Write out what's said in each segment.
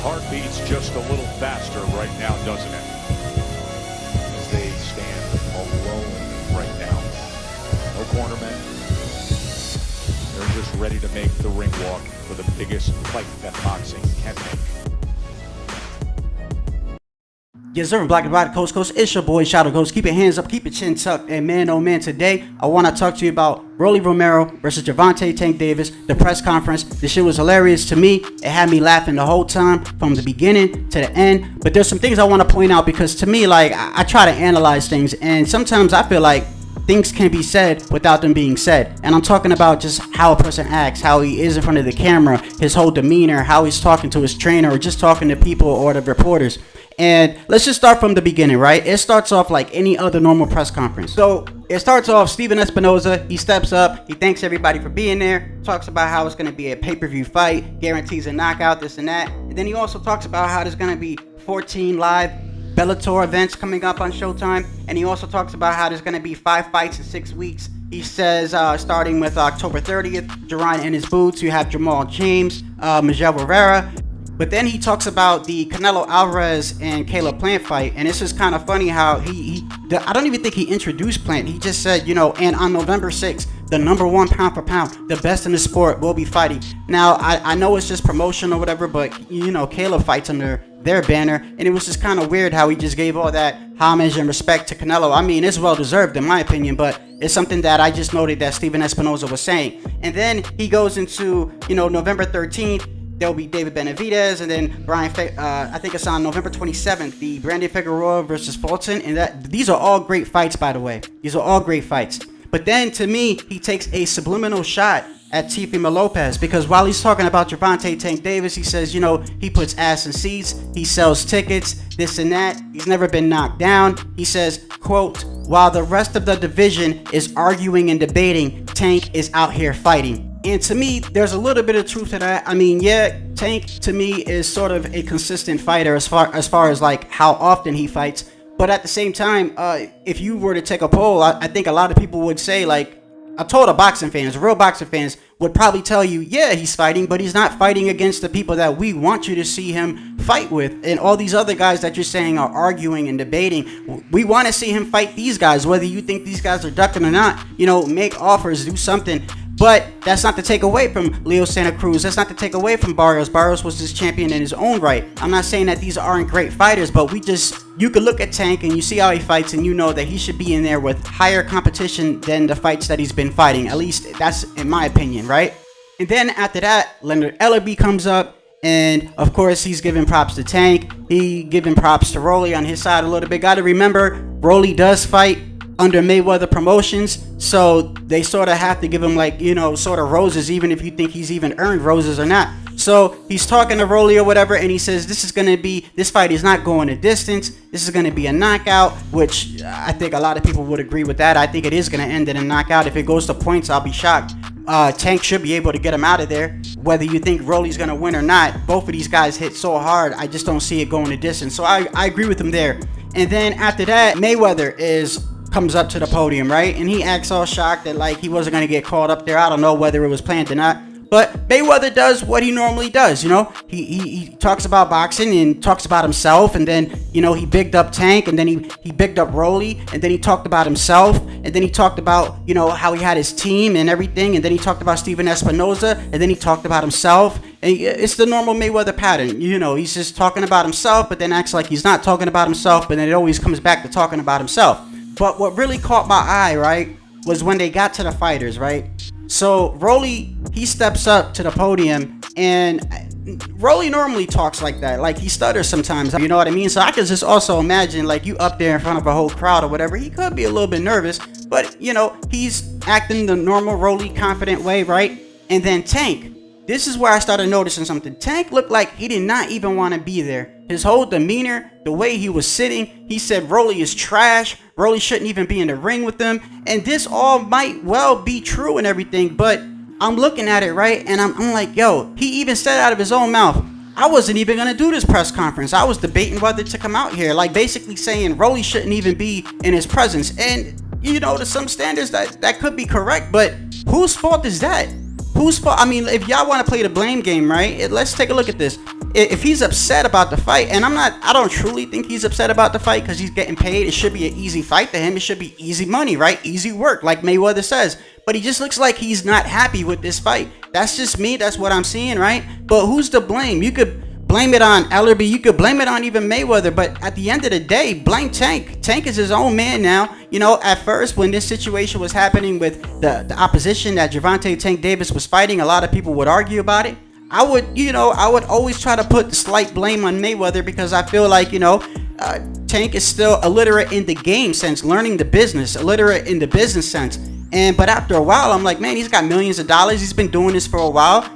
heart beats just a little faster right now, doesn't it? As they stand alone right now. No cornermen. They're just ready to make the ring walk for the biggest fight that boxing can make. Yes, sir. Black and White, Coast Coast. It's your boy Shadow Ghost. Keep your hands up, keep your chin tucked. And man, oh man, today I want to talk to you about Rolly Romero versus Gervonta Tank Davis, the press conference. This shit was hilarious to me. It had me laughing the whole time from the beginning to the end. But there's some things I want to point out because to me, like, I try to analyze things, and sometimes I feel like things can be said without them being said. And I'm talking about just how a person acts, how he is in front of the camera, his whole demeanor, how he's talking to his trainer or just talking to people or the reporters. And let's just start from the beginning, right? It starts off like any other normal press conference. So it starts off, Steven Espinoza, he steps up, he thanks everybody for being there, talks about how it's going to be a pay-per-view fight, guarantees a knockout, this and that. And then he also talks about how there's going to be 14 live Bellator events coming up on Showtime. And he also talks about how there's going to be 5 fights in 6 weeks. He says, starting with October 30th, Jerron in his boots, you have Jamal James, Miguel Rivera. But then he talks about the Canelo Alvarez and Caleb Plant fight, and it's just kind of funny how I don't even think he introduced Plant. He just said, and on November 6th, the #1 pound for pound, the best in the sport, will be fighting. Now, I know it's just promotion or whatever, but, Caleb fights under their banner, and it was just kind of weird how he just gave all that homage and respect to Canelo. I mean, it's well-deserved in my opinion, but it's something that I just noted that Steven Espinoza was saying. And then he goes into, November 13th, there'll be David Benavidez, and then I think it's on November 27th, the Brandon Figueroa versus Fulton. And these are all great fights, by the way. These are all great fights. But then, to me, he takes a subliminal shot at Teofimo Lopez, because while he's talking about Gervonta Tank Davis, he says, he puts ass in seats, he sells tickets, this and that. He's never been knocked down. He says, quote, while the rest of the division is arguing and debating, Tank is out here fighting. And to me, there's a little bit of truth to that. I mean, yeah, Tank to me is sort of a consistent fighter as far as like how often he fights. But at the same time, if you were to take a poll, I think a lot of people would say, like, I told real boxing fans would probably tell you, yeah, he's fighting, but he's not fighting against the people that we want you to see him fight with. And all these other guys that you're saying are arguing and debating, we want to see him fight these guys, whether you think these guys are ducking or not. Make offers, do something. But that's not to take away from Leo Santa Cruz. That's not to take away from Barrios. Barrios was his champion in his own right. I'm not saying that these aren't great fighters, but you can look at Tank and you see how he fights, and you know that he should be in there with higher competition than the fights that he's been fighting. At least that's in my opinion, right? And then after that, Leonard Ellerbe comes up, and of course he's giving props to Tank. He giving props to Rolly on his side a little bit. Got to remember, Rolly does fight under Mayweather Promotions, so they sort of have to give him, like, sort of roses, even if you think he's even earned roses or not. So he's talking to Rolly or whatever, and he says this fight is not going a distance. This is going to be a knockout, which I think a lot of people would agree with that. I think it is going to end in a knockout. If it goes to points, I'll be shocked. Tank should be able to get him out of there. Whether you think Rolly's going to win or not, both of these guys hit so hard, I just don't see it going a distance. So I agree with him there. And then after that, Mayweather comes up to the podium, right? And he acts all shocked that, like, he wasn't going to get called up there. I don't know whether it was planned or not. But Mayweather does what he normally does, He talks about boxing and talks about himself, and then, he bigged up Tank, and then he bigged up Rolly, and then he talked about himself, and then he talked about, how he had his team and everything, and then he talked about Steven Espinoza, and then he talked about himself. And it's the normal Mayweather pattern, he's just talking about himself, but then acts like he's not talking about himself, but then it always comes back to talking about himself. But what really caught my eye, right, was when they got to the fighters, right? So Rolly, he steps up to the podium, and Rolly normally talks like that. Like, he stutters sometimes, you know what I mean? So I could just also imagine, like, you up there in front of a whole crowd or whatever. He could be a little bit nervous, but, he's acting the normal Rolly confident way, right? And then Tank. This is where I started noticing something. Tank looked like he did not even want to be there. His whole demeanor, the way he was sitting, he said Rolly is trash. Rolly shouldn't even be in the ring with them. And this all might well be true and everything, but I'm looking at it, right? And I'm like, yo, he even said out of his own mouth, I wasn't even going to do this press conference. I was debating whether to come out here. Like, basically saying Rolly shouldn't even be in his presence. And, to some standards that could be correct, but whose fault is that? whose fault? I mean, if y'all want to play the blame game, right? Let's take a look at this. If he's upset about the fight, and I don't truly think he's upset about the fight because he's getting paid. It should be an easy fight to him. It should be easy money, right? Easy work, like Mayweather says. But he just looks like he's not happy with this fight. That's just me. That's what I'm seeing, right? But who's to blame? You could blame it on Ellerbe. You could blame it on even Mayweather. But at the end of the day, blame Tank. Tank is his own man now. You know, at first, when this situation was happening with the opposition that Gervonta Tank Davis was fighting, a lot of people would argue about it. I would always try to put the slight blame on Mayweather because I feel like, Tank is still illiterate in the game sense, learning the business, illiterate in the business sense. But after a while, I'm like, man, he's got millions of dollars. He's been doing this for a while.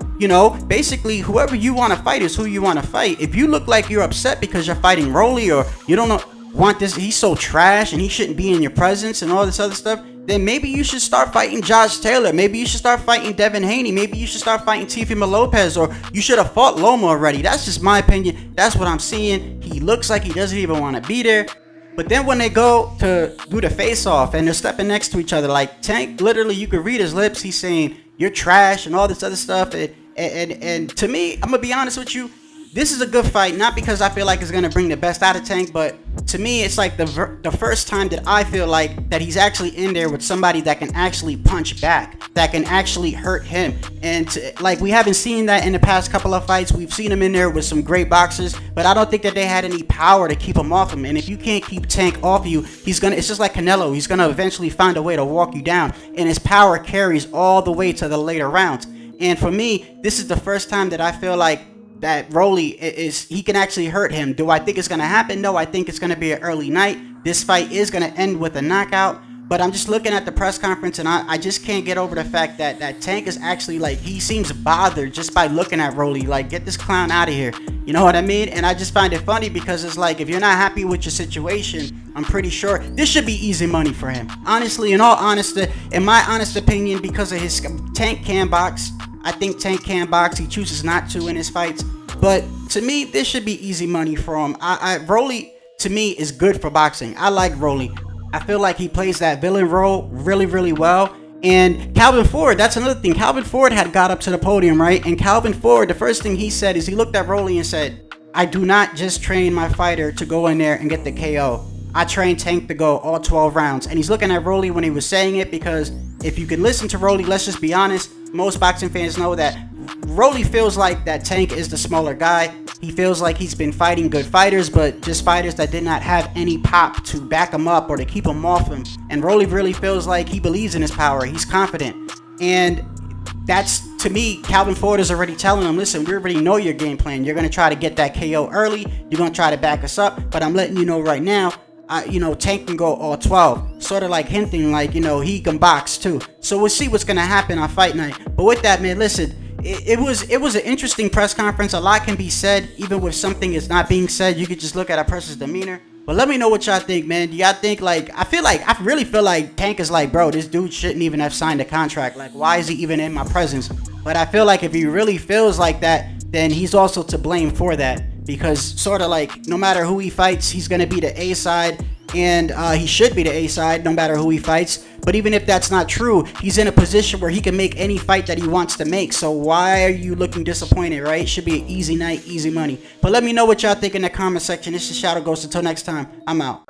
Basically, whoever you want to fight is who you want to fight. If you look like you're upset because you're fighting Rolly or you want this, he's so trash and he shouldn't be in your presence and all this other stuff, then maybe you should start fighting Josh Taylor. Maybe you should start fighting Devin Haney. Maybe you should start fighting Teofimo Lopez, or you should have fought Loma already. That's just my opinion. That's what I'm seeing. He looks like he doesn't even want to be there. But then when they go to do the face-off and they're stepping next to each other, like Tank, literally you could read his lips. He's saying, you're trash and all this other stuff. And to me, I'm going to be honest with you, this is a good fight, not because I feel like it's going to bring the best out of Tank, but to me, it's like the first time that I feel like that he's actually in there with somebody that can actually punch back, that can actually hurt him. And like, we haven't seen that in the past couple of fights. We've seen him in there with some great boxers, but I don't think that they had any power to keep him off him. And if you can't keep Tank off you, it's just like Canelo. He's going to eventually find a way to walk you down, and his power carries all the way to the later rounds. And for me, this is the first time that I feel like that Rolly he can actually hurt him. Do I think it's going to happen? No, I think it's going to be an early night. This fight is going to end with a knockout. But I'm just looking at the press conference, and I just can't get over the fact that Tank is actually, like, he seems bothered just by looking at Rolly. Like, get this clown out of here. You know what I mean? And I just find it funny because it's like, if you're not happy with your situation, I'm pretty sure this should be easy money for him. Honestly, in my honest opinion, because of his Tank can box. I think Tank can box. He chooses not to in his fights. But to me, this should be easy money for him. Rolly, to me, is good for boxing. I like Rolly. I feel like he plays that villain role really, really well. And Calvin Ford, that's another thing. Calvin Ford had got up to the podium, right? And Calvin Ford, the first thing he said is he looked at Rolly and said, I do not just train my fighter to go in there and get the KO. I train Tank to go all 12 rounds. And he's looking at Rolly when he was saying it, because if you can listen to Rolly, let's just be honest, most boxing fans know that Rolly feels like that Tank is the smaller guy. He feels like he's been fighting good fighters, but just fighters that did not have any pop to back him up or to keep him off him. And Rolly really feels like he believes in his power. He's confident. And that's, to me, Calvin Ford is already telling him, listen, we already know your game plan. You're going to try to get that KO early. You're going to try to back us up. But I'm letting you know right now, Tank can go all 12. Sort of like hinting like, he can box too. So we'll see what's going to happen on fight night. But with that, man, listen, it was an interesting press conference. A lot can be said. Even with something is not being said, you could just look at a person's demeanor. But let me know what y'all think, man. Do y'all think, I really feel like Tank is like, bro, this dude shouldn't even have signed a contract. Like, why is he even in my presence? But I feel like if he really feels like that, then he's also to blame for that. Because sort of like, no matter who he fights, he's going to be the A side. And he should be the A side no matter who he fights. But even if that's not true, he's in a position where he can make any fight that he wants to make. So why are you looking disappointed, right? It should be an easy night, easy money. But let me know what y'all think in the comment section. This is Shadow Ghost. Until next time, I'm out.